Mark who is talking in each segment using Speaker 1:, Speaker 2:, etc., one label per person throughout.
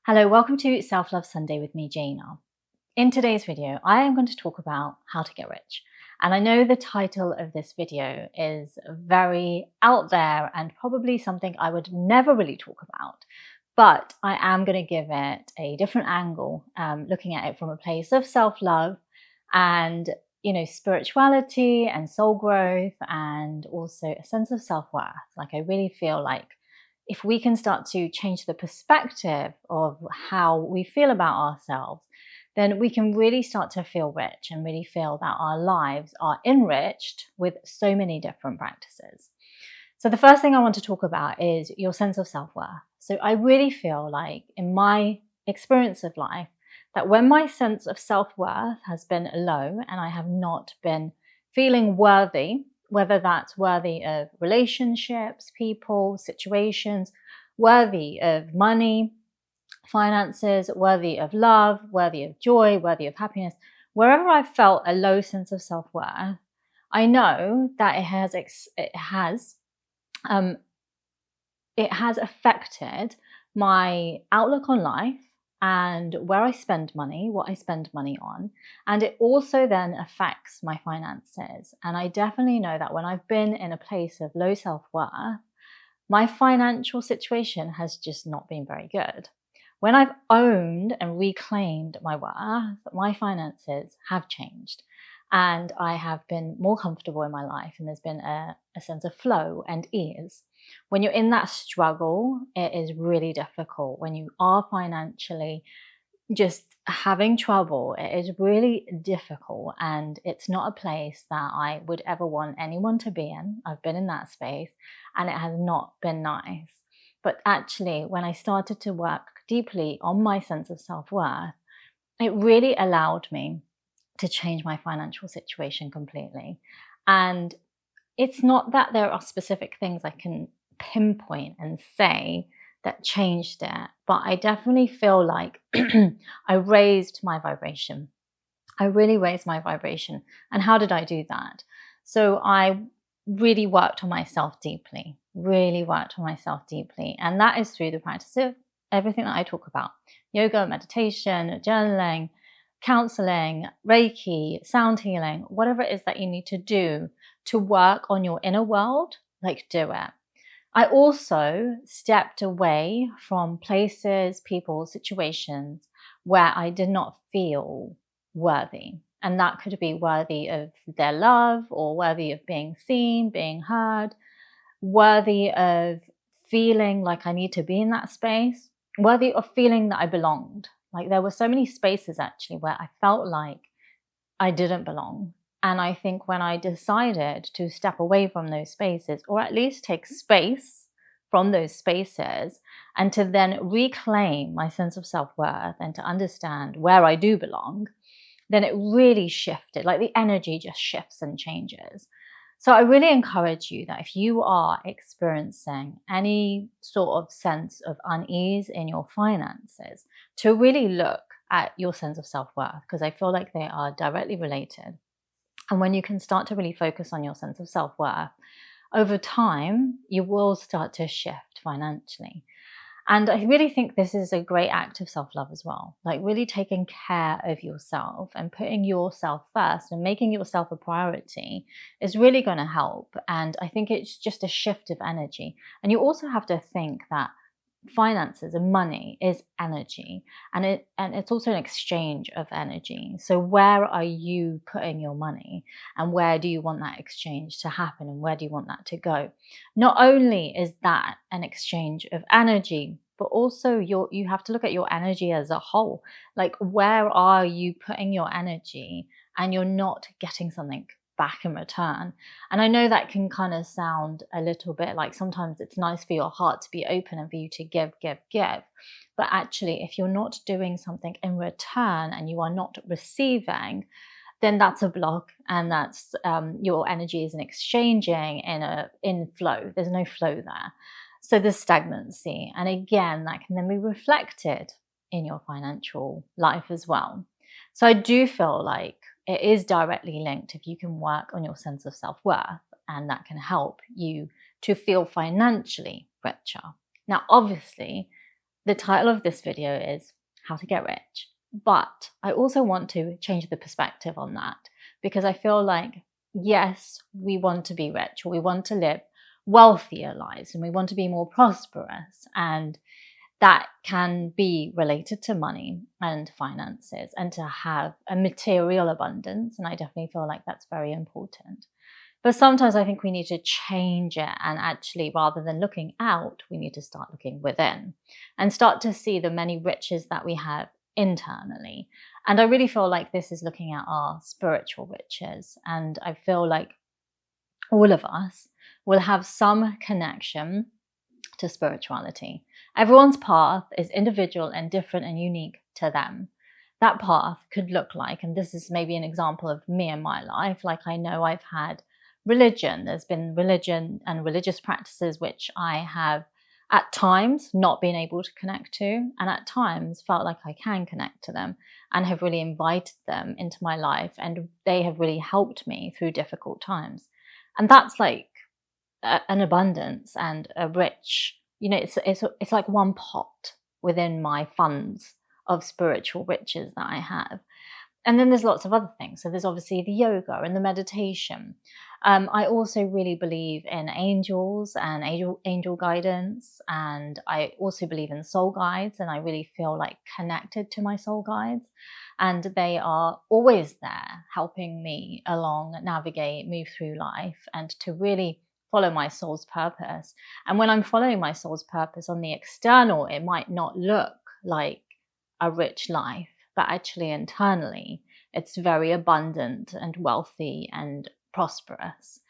Speaker 1: Hello, welcome to Self-Love Sunday with me, Jaina. In today's video, I am going to talk about how to get rich. And I know the title of this video is very out there and probably something I would never really talk about, but I am going to give it a different angle, looking at it from a place of self-love and, spirituality and soul growth and also a sense of self-worth. Like I really feel like if we can start to change the perspective of how we feel about ourselves, then we can really start to feel rich and really feel that our lives are enriched with so many different practices. So the first thing I want to talk about is your sense of self-worth. So I really feel like in my experience of life, that when my sense of self-worth has been low and I have not been feeling worthy, whether that's worthy of relationships, people, situations, worthy of money, finances, worthy of love, worthy of joy, worthy of happiness, wherever I felt a low sense of self-worth, I know that um, it has affected my outlook on life and where I spend money, what I spend money on. And it also then affects my finances. And I definitely know that when I've been in a place of low self-worth, my financial situation has just not been very good. When I've owned and reclaimed my worth, my finances have changed and I have been more comfortable in my life, and there's been a sense of flow and ease. When you're in that struggle, it is really difficult. When you are financially just having trouble, it is really difficult, and it's not a place that I would ever want anyone to be in. I've been in that space and it has not been nice. But actually, when I started to work deeply on my sense of self-worth, it really allowed me to change my financial situation completely. And it's not that there are specific things I can pinpoint and say that changed it, but I definitely feel like I raised my vibration. I really raised my vibration. And how did I do that? So I really worked on myself deeply, really worked on myself deeply. And that is through the practice of everything that I talk about: yoga, meditation, journaling, counseling, Reiki, sound healing, whatever it is that you need to do to work on your inner world, like do it. I also stepped away from places, people, situations where I did not feel worthy. And that could be worthy of their love or worthy of being seen, being heard, worthy of feeling like I need to be in that space, worthy of feeling that I belonged. Like there were so many spaces actually where I felt like I didn't belong. And I think when I decided to step away from those spaces, or at least take space from those spaces, and to then reclaim my sense of self-worth and to understand where I do belong, then it really shifted. Like the energy just shifts and changes. So I really encourage you that if you are experiencing any sort of sense of unease in your finances, to really look at your sense of self-worth, because I feel like they are directly related. And when you can start to really focus on your sense of self-worth, over time, you will start to shift financially. And I really think this is a great act of self-love as well. Like really taking care of yourself and putting yourself first and making yourself a priority is really going to help. And I think it's just a shift of energy. And you also have to think that finances and money is energy, and it's also an exchange of energy. So where are you putting your money, and where do you want that exchange to happen, and where do you want that to go? Not only is that an exchange of energy, but also you have to look at your energy as a whole. Like where are you putting your energy and you're not getting something back in return? And I know that can kind of sound a little bit like sometimes it's nice for your heart to be open and for you to give, give, give. But actually, if you're not doing something in return and you are not receiving, then that's a block, and that's your energy isn't exchanging in flow. There's no flow there. So there's stagnancy. And again, that can then be reflected in your financial life as well. So I do feel like it is directly linked if you can work on your sense of self-worth, and that can help you to feel financially richer. Now, obviously, the title of this video is How to Get Rich. But I also want to change the perspective on that, because I feel like, yes, we want to be rich, or we want to live wealthier lives, and we want to be more prosperous. And that can be related to money and finances, and to have a material abundance. And I definitely feel like that's very important. But sometimes I think we need to change it, and actually, rather than looking out, we need to start looking within and start to see the many riches that we have internally. And I really feel like this is looking at our spiritual riches. And I feel like all of us will have some connection to spirituality. Everyone's path is individual and different and unique to them. That path could look like, and this is maybe an example of me in my life, like I know I've had religion. There's been religion and religious practices which I have at times not been able to connect to, and at times felt like I can connect to them and have really invited them into my life, and they have really helped me through difficult times. And that's like an abundance and a rich, it's like one pot within my funds of spiritual riches that I have. And then there's lots of other things. So there's obviously the yoga and the meditation. I also really believe in angels and angel guidance, and I also believe in soul guides. And I really feel like connected to my soul guides, and they are always there helping me along, navigate, move through life, and to really follow my soul's purpose. And when I'm following my soul's purpose on the external, it might not look like a rich life, but actually internally, it's very abundant and wealthy and prosperous.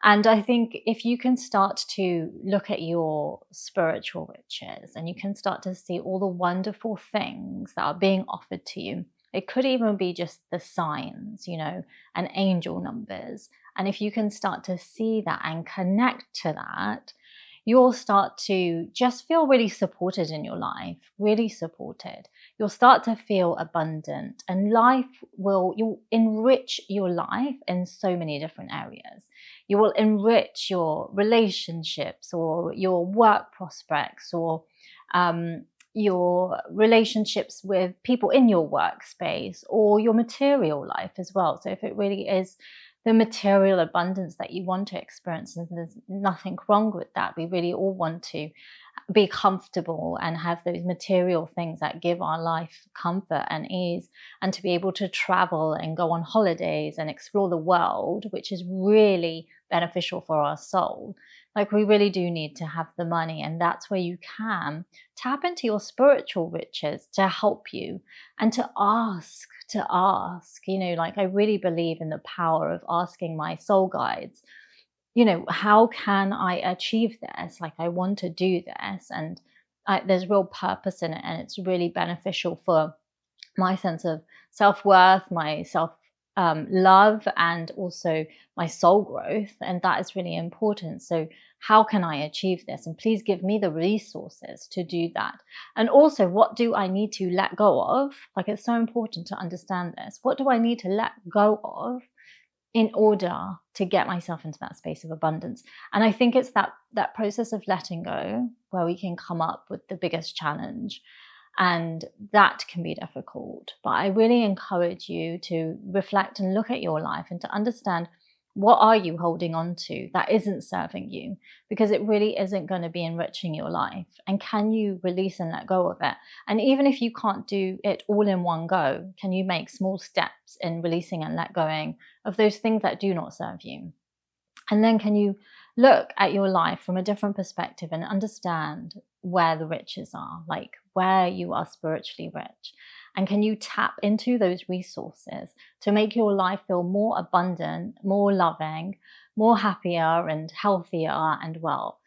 Speaker 1: And I think if you can start to look at your spiritual riches, and you can start to see all the wonderful things that are being offered to you, it could even be just the signs, and angel numbers. And if you can start to see that and connect to that, you'll start to just feel really supported in your life, really supported. You'll start to feel abundant, and you'll enrich your life in so many different areas. You will enrich your relationships, or your work prospects, or your relationships with people in your workspace, or your material life as well. So if it really is the material abundance that you want to experience, and there's nothing wrong with that. We really all want to be comfortable and have those material things that give our life comfort and ease, and to be able to travel and go on holidays and explore the world, which is really beneficial for our soul. Like, we really do need to have the money, and that's where you can tap into your spiritual riches to help you, and to ask, like, I really believe in the power of asking my soul guides, how can I achieve this? Like, I want to do this, and there's real purpose in it, and it's really beneficial for my sense of self-worth, my self love, and also my soul growth. And that is really important. So how can I achieve this? And please give me the resources to do that. And also, what do I need to let go of? Like, it's so important to understand this. What do I need to let go of in order to get myself into that space of abundance? And I think it's that process of letting go where we can come up with the biggest challenge. And that can be difficult. But I really encourage you to reflect and look at your life, and to understand, what are you holding on to that isn't serving you? Because it really isn't going to be enriching your life. And can you release and let go of it? And even if you can't do it all in one go, can you make small steps in releasing and let going of those things that do not serve you? And then can you look at your life from a different perspective and understand where the riches are, like where you are spiritually rich? And can you tap into those resources to make your life feel more abundant, more loving, more happier and healthier and well?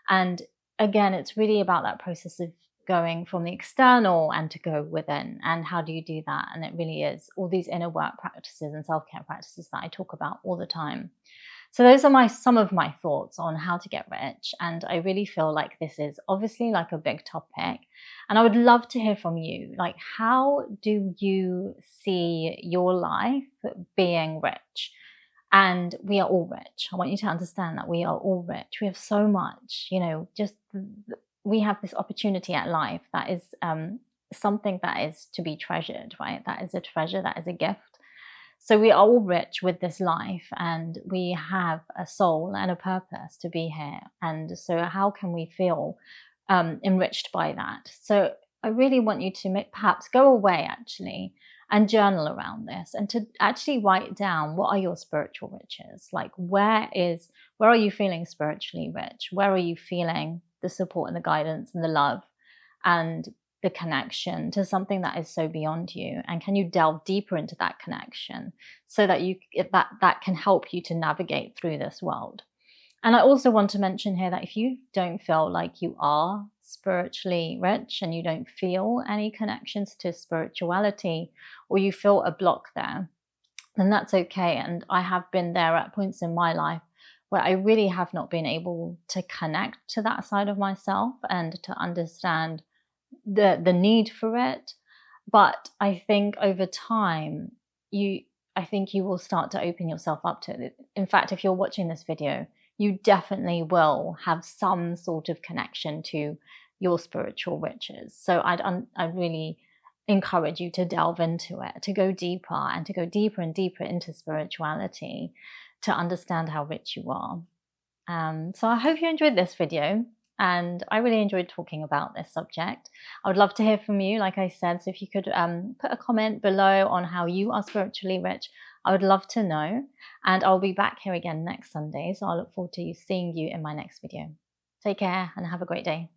Speaker 1: And again, it's really about that process of going from the external and to go within. And how do you do that? And it really is all these inner work practices and self-care practices that I talk about all the time. So those are some of my thoughts on how to get rich. And I really feel like this is obviously like a big topic. And I would love to hear from you. Like, how do you see your life being rich? And we are all rich. I want you to understand that we are all rich. We have so much, just we have this opportunity at life that is something that is to be treasured, right? That is a treasure, that is a gift. So we are all rich with this life, and we have a soul and a purpose to be here. And so, how can we feel enriched by that? So, I really want you to perhaps go away actually and journal around this, and to actually write down what are your spiritual riches. Like, where are you feeling spiritually rich? Where are you feeling the support and the guidance and the love and the connection to something that is so beyond you? And can you delve deeper into that connection so that that can help you to navigate through this world? And I also want to mention here that if you don't feel like you are spiritually rich and you don't feel any connections to spirituality, or you feel a block there, then that's okay. And I have been there at points in my life where I really have not been able to connect to that side of myself and to understand the need for it. But I think over time, you I think you will start to open yourself up to it. In fact, if you're watching this video, you definitely will have some sort of connection to your spiritual riches. So I'd really encourage you to delve into it, to go deeper and to go deeper and deeper into spirituality to understand how rich you are. So I hope you enjoyed this video, and I really enjoyed talking about this subject. I would love to hear from you, like I said, so if you could put a comment below on how you are spiritually rich, I would love to know. And I'll be back here again next Sunday, so I look forward to seeing you in my next video. Take care and have a great day.